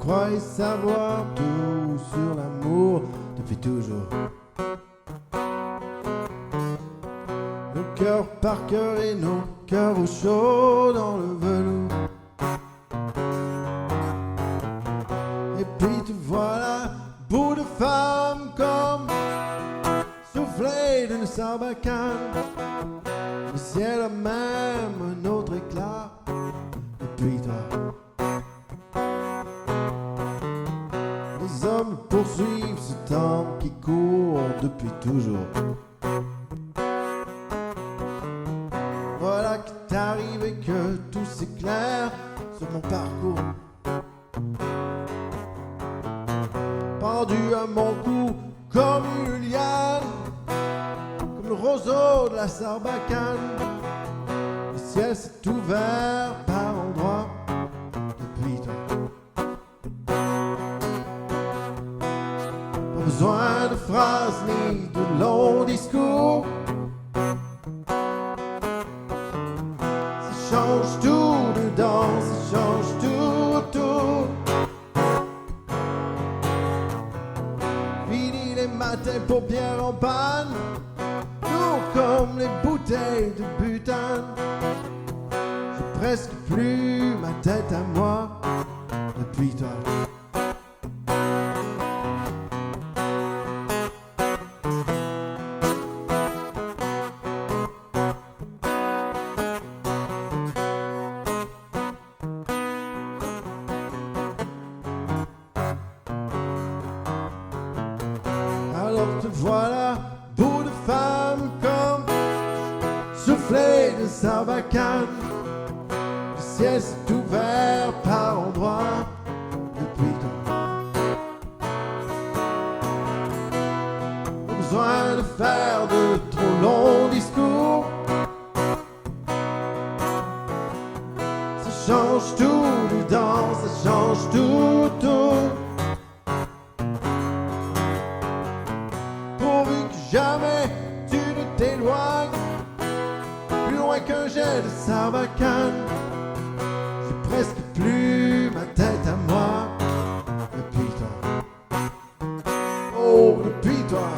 croyais savoir tout sur l'amour depuis toujours. Nos cœurs par cœur et nos cœurs au chaud dans le velours. Et puis te voilà, bout de femme comme soufflé d'une sarbacane. Le ciel a même un autre éclat. Et puis toi, les hommes poursuivent ce temps qui court depuis toujours. Voilà qu'il t'arrive et que tout s'éclaire sur mon parcours. Pendu à mon cou comme une liane, comme le roseau de la sarbacane. Le ciel s'est ouvert par endroits depuis toi. Pas besoin de phrases ni de longs discours. Ça change tout dedans, ça change tout autour. Fini les matins paupières en panne, lourd comme les bouteilles de butane. J'ai presque plus ma tête à moi depuis toi. Alors te voilà, bout de femme comme soufflé de sarbacane. Le ciel s'est ouvert par endroits depuis toi. Pas besoin de faire de trop longs discours. Ça change tout dedans, ça change tout autour. Pourvu que jamais tu ne t'éloignes plus loin qu'un jet de sarbacane. J'ai presque plus ma tête à moi depuis toi. Oh, depuis toi.